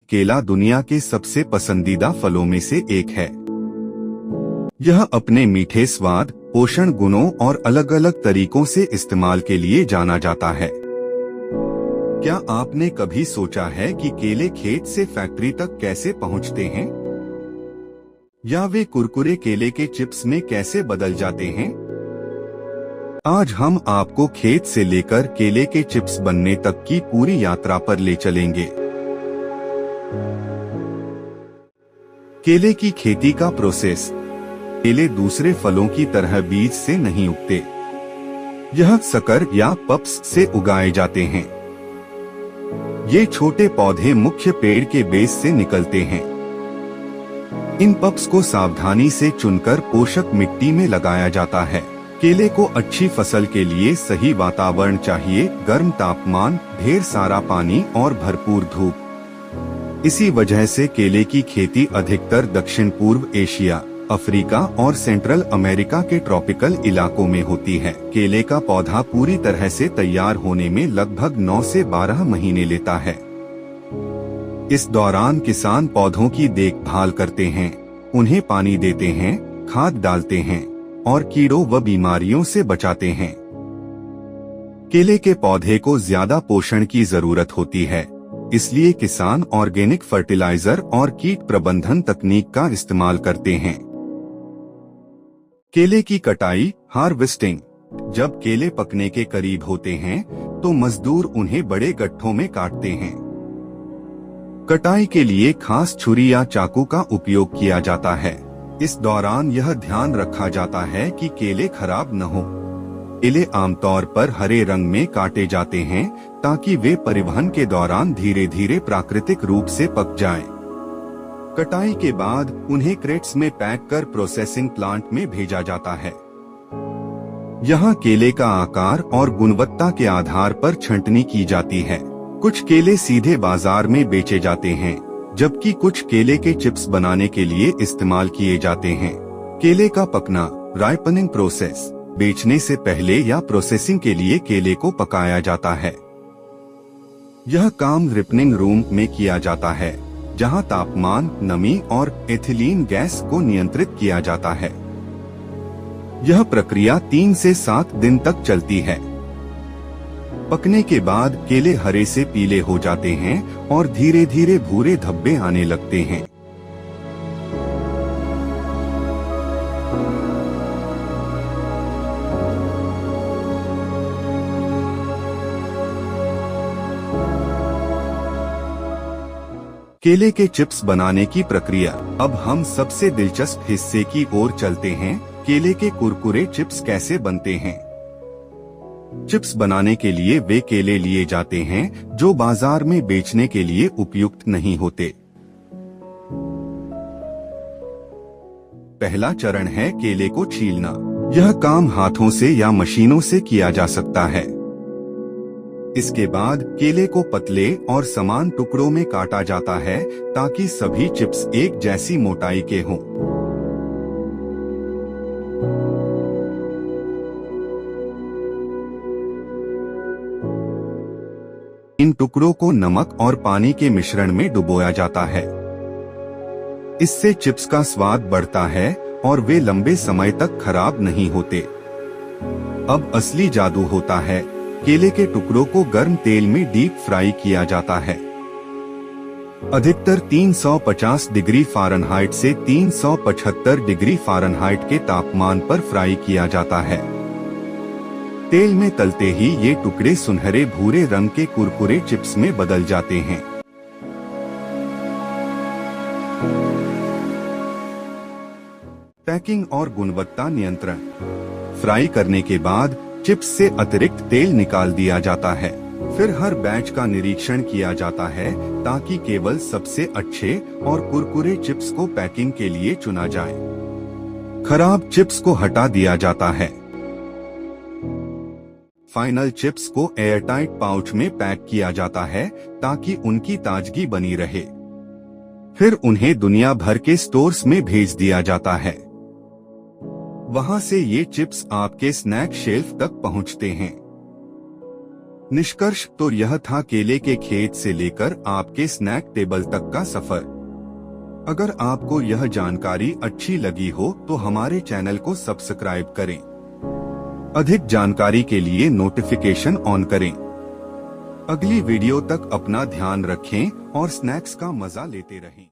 केला दुनिया के सबसे पसंदीदा फलों में से एक है। यह अपने मीठे स्वाद, पोषण गुणों और अलग अलग तरीकों से इस्तेमाल के लिए जाना जाता है। क्या आपने कभी सोचा है कि केले खेत से फैक्ट्री तक कैसे पहुंचते हैं? या वे कुरकुरे केले के चिप्स में कैसे बदल जाते हैं? आज हम आपको खेत से लेकर केले के चिप्स बनने तक की पूरी यात्रा पर ले चलेंगे। केले की खेती का प्रोसेस। केले दूसरे फलों की तरह बीज से नहीं उगते। यह सकर या पप्स से उगाए जाते हैं। ये छोटे पौधे मुख्य पेड़ के बेस से निकलते हैं। इन पप्स को सावधानी से चुनकर पोषक मिट्टी में लगाया जाता है। केले को अच्छी फसल के लिए सही वातावरण चाहिए, गर्म तापमान, ढेर सारा पानी और भरपूर धूप। इसी वजह से केले की खेती अधिकतर दक्षिण पूर्व एशिया, अफ्रीका और सेंट्रल अमेरिका के ट्रॉपिकल इलाकों में होती है। केले का पौधा पूरी तरह से तैयार होने में लगभग 9 से 12 महीने लेता है। इस दौरान किसान पौधों की देखभाल करते हैं, उन्हें पानी देते हैं, खाद डालते हैं और कीड़ों व बीमारियों से बचाते हैं। केले के पौधे को ज्यादा पोषण की जरूरत होती है, इसलिए किसान ऑर्गेनिक फर्टिलाइजर और कीट प्रबंधन तकनीक का इस्तेमाल करते हैं। केले की कटाई, हार्वेस्टिंग। जब केले पकने के करीब होते हैं तो मजदूर उन्हें बड़े गट्ठों में काटते हैं। कटाई के लिए खास छुरी या चाकू का उपयोग किया जाता है। इस दौरान यह ध्यान रखा जाता है कि केले खराब न हो। केले आमतौर पर हरे रंग में काटे जाते हैं ताकि वे परिवहन के दौरान धीरे धीरे प्राकृतिक रूप से पक जाएं। कटाई के बाद उन्हें क्रेट्स में पैक कर प्रोसेसिंग प्लांट में भेजा जाता है। यहाँ केले का आकार और गुणवत्ता के आधार पर छंटनी की जाती है। कुछ केले सीधे बाजार में बेचे जाते हैं, जबकि कुछ केले के चिप्स बनाने के लिए इस्तेमाल किए जाते हैं। केले का पकना, राइपनिंग प्रोसेस। बेचने से पहले या प्रोसेसिंग के लिए केले को पकाया जाता है। यह काम रिपनिंग रूम में किया जाता है, जहां तापमान, नमी और एथिलीन गैस को नियंत्रित किया जाता है। यह प्रक्रिया 3 से 7 दिन तक चलती है। पकने के बाद केले हरे से पीले हो जाते हैं और धीरे धीरे भूरे धब्बे आने लगते हैं। केले के चिप्स बनाने की प्रक्रिया। अब हम सबसे दिलचस्प हिस्से की ओर चलते हैं। केले के कुरकुरे चिप्स कैसे बनते हैं? चिप्स बनाने के लिए वे केले लिए जाते हैं जो बाजार में बेचने के लिए उपयुक्त नहीं होते। पहला चरण है केले को छीलना। यह काम हाथों से या मशीनों से किया जा सकता है। इसके बाद केले को पतले और समान टुकड़ों में काटा जाता है ताकि सभी चिप्स एक जैसी मोटाई के हों। इन टुकड़ों को नमक और पानी के मिश्रण में डुबोया जाता है। इससे चिप्स का स्वाद बढ़ता है और वे लंबे समय तक खराब नहीं होते। अब असली जादू होता है। केले के टुकड़ों को गर्म तेल में डीप फ्राई किया जाता है। अधिकतर 350 डिग्री फ़ारेनहाइट से 375 डिग्री फ़ारेनहाइट के तापमान पर फ्राई किया जाता है। तेल में तलते ही ये टुकड़े सुनहरे भूरे रंग के कुरकुरे चिप्स में बदल जाते हैं। पैकिंग और गुणवत्ता नियंत्रण। फ्राई करने के बाद चिप्स से अतिरिक्त तेल निकाल दिया जाता है। फिर हर बैच का निरीक्षण किया जाता है ताकि केवल सबसे अच्छे और कुरकुरे चिप्स को पैकिंग के लिए चुना जाए। खराब चिप्स को हटा दिया जाता है। फाइनल चिप्स को एयरटाइट पाउच में पैक किया जाता है ताकि उनकी ताजगी बनी रहे। फिर उन्हें दुनिया भर के स्टोर्स में भेज दिया जाता है। वहां से ये चिप्स आपके स्नैक शेल्फ तक पहुंचते हैं। निष्कर्ष तो यह था केले के खेत से लेकर आपके स्नैक टेबल तक का सफर। अगर आपको यह जानकारी अच्छी लगी हो तो हमारे चैनल को सब्सक्राइब करें। अधिक जानकारी के लिए नोटिफिकेशन ऑन करें। अगली वीडियो तक अपना ध्यान रखें और स्नैक्स का मजा लेते रहें।